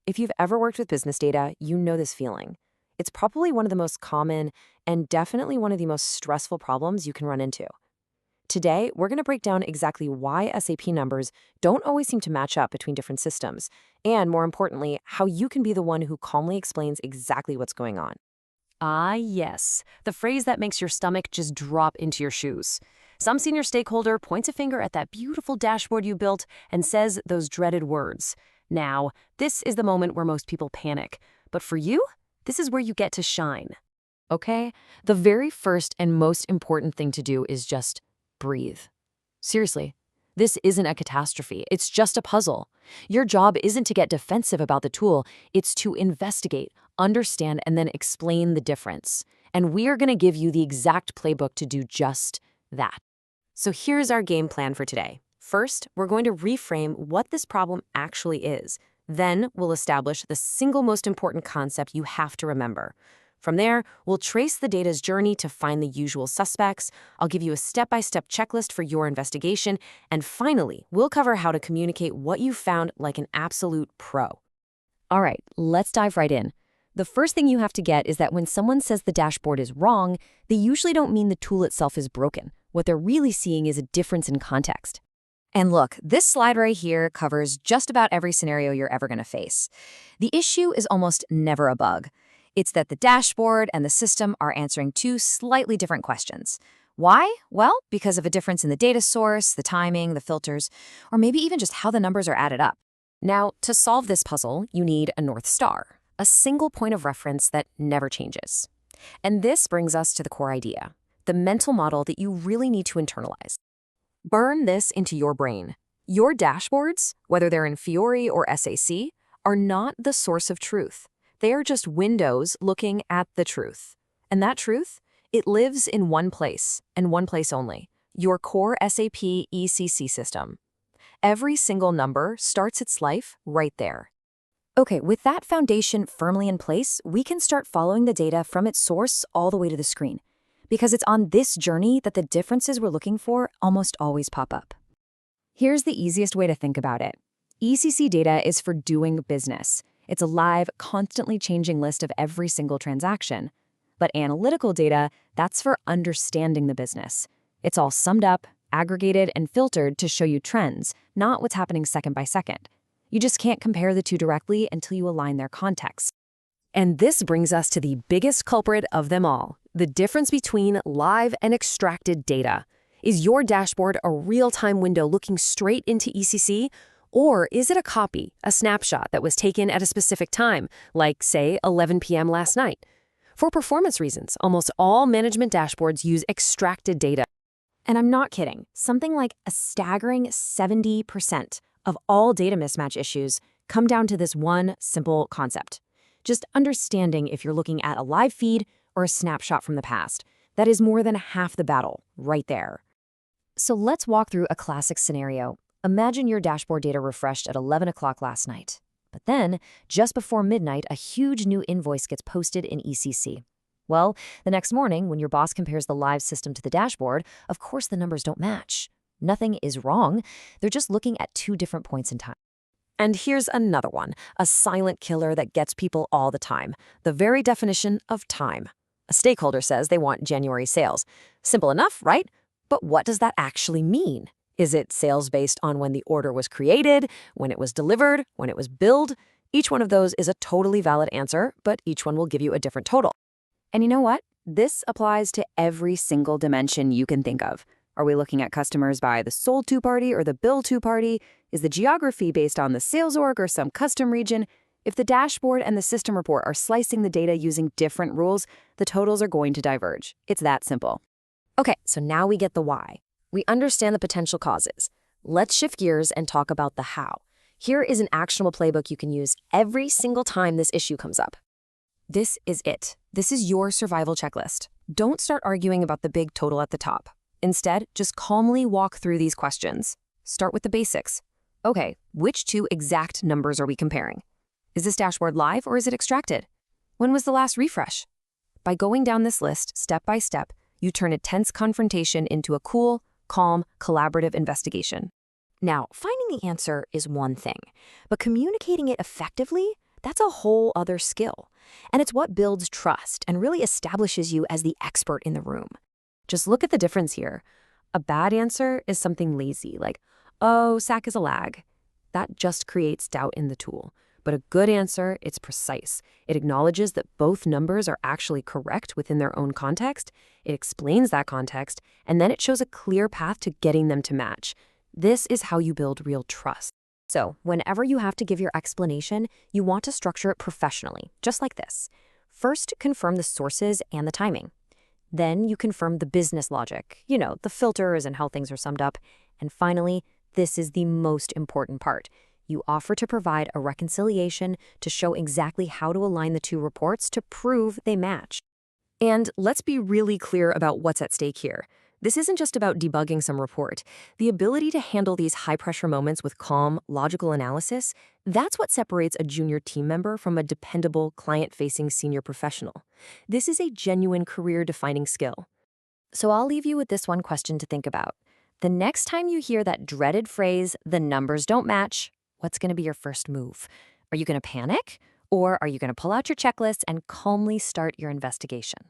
If you've ever worked with business data, you know this feeling. It's probably one of the most common and definitely one of the most stressful problems you can run into. Today, we're going to break down exactly why SAP numbers don't always seem to match up between different systems, and more importantly, how you can be the one who calmly explains exactly what's going on. Ah, yes, the phrase that makes your stomach just drop into your shoes. Some senior stakeholder points a finger at that beautiful dashboard you built and says those dreaded words. Now, this is the moment where most people panic. But for you, this is where you get to shine. Okay? The very first and most important thing to do is just breathe. Seriously, this isn't a catastrophe. It's just a puzzle. Your job isn't to get defensive about the tool, it's to investigate, understand, and then explain the difference. And we are going to give you the exact playbook to do just that. So here's our game plan for today. First, we're going to reframe what this problem actually is. Then, we'll establish the single most important concept you have to remember. From there, we'll trace the data's journey to find the usual suspects. I'll give you a step-by-step checklist for your investigation. And finally, we'll cover how to communicate what you found like an absolute pro. All right, let's dive right in. The first thing you have to get is that when someone says the dashboard is wrong, they usually don't mean the tool itself is broken. What they're really seeing is a difference in context. And look, this slide right here covers just about every scenario you're ever going to face. The issue is almost never a bug. It's that the dashboard and the system are answering two slightly different questions. Why? Well, because of a difference in the data source, the timing, the filters, or maybe even just how the numbers are added up. Now, to solve this puzzle, you need a North Star, a single point of reference that never changes. And this brings us to the core idea, the mental model that you really need to internalize. Burn this into your brain. Your dashboards, whether they're in Fiori or SAC, are not the source of truth. They are just windows looking at the truth. And that truth, it lives in one place, and one place only, your core SAP ECC system. Every single number starts its life right there. Okay, with that foundation firmly in place, we can start following the data from its source all the way to the screen. Because it's on this journey that the differences we're looking for almost always pop up. Here's the easiest way to think about it. ECC data is for doing business. It's a live, constantly changing list of every single transaction. But analytical data, that's for understanding the business. It's all summed up, aggregated, and filtered to show you trends, not what's happening second by second. You just can't compare the two directly until you align their context. And this brings us to the biggest culprit of them all, the difference between live and extracted data. Is your dashboard a real-time window looking straight into ECC? Or is it a copy, a snapshot that was taken at a specific time, like, say, 11 p.m. last night? For performance reasons, almost all management dashboards use extracted data. And I'm not kidding. Something like a staggering 70% of all data mismatch issues come down to this one simple concept. Just understanding if you're looking at a live feed or a snapshot from the past. That is more than half the battle right there. So let's walk through a classic scenario. Imagine your dashboard data refreshed at 11 o'clock last night. But then, just before midnight, a huge new invoice gets posted in ECC. Well, the next morning, when your boss compares the live system to the dashboard, of course the numbers don't match. Nothing is wrong. They're just looking at two different points in time. And here's another one, a silent killer that gets people all the time. The very definition of time. A stakeholder says they want January sales. Simple enough, right? But what does that actually mean? Is it sales based on when the order was created, when it was delivered, when it was billed? Each one of those is a totally valid answer, but each one will give you a different total. And you know what? This applies to every single dimension you can think of. Are we looking at customers by the sold to party or the bill to party? Is the geography based on the sales org or some custom region? If the dashboard and the system report are slicing the data using different rules, the totals are going to diverge. It's that simple. Okay, so now we get the why. We understand the potential causes. Let's shift gears and talk about the how. Here is an actionable playbook you can use every single time this issue comes up. This is it. This is your survival checklist. Don't start arguing about the big total at the top. Instead, just calmly walk through these questions. Start with the basics. Okay, which two exact numbers are we comparing? Is this dashboard live or is it extracted? When was the last refresh? By going down this list step by step, you turn a tense confrontation into a cool, calm, collaborative investigation. Now, finding the answer is one thing, but communicating it effectively, That's a whole other skill. And it's what builds trust and really establishes you as the expert in the room. Just look at the difference here. A bad answer is something lazy, like, oh, SAC is a lag. That just creates doubt in the tool. But a good answer, it's precise. It acknowledges that both numbers are actually correct within their own context. It explains that context, and then it shows a clear path to getting them to match. This is how you build real trust. So, whenever you have to give your explanation, you want to structure it professionally, just like this. First, confirm the sources and the timing. Then you confirm the business logic, the filters and how things are summed up. And finally, this is the most important part. You offer to provide a reconciliation to show exactly how to align the two reports to prove they match. And let's be really clear about what's at stake here. This isn't just about debugging some report. The ability to handle these high-pressure moments with calm, logical analysis, that's what separates a junior team member from a dependable, client-facing senior professional. This is a genuine career-defining skill. So I'll leave you with this one question to think about. The next time you hear that dreaded phrase, the numbers don't match, what's going to be your first move? Are you going to panic? Or are you going to pull out your checklist and calmly start your investigation?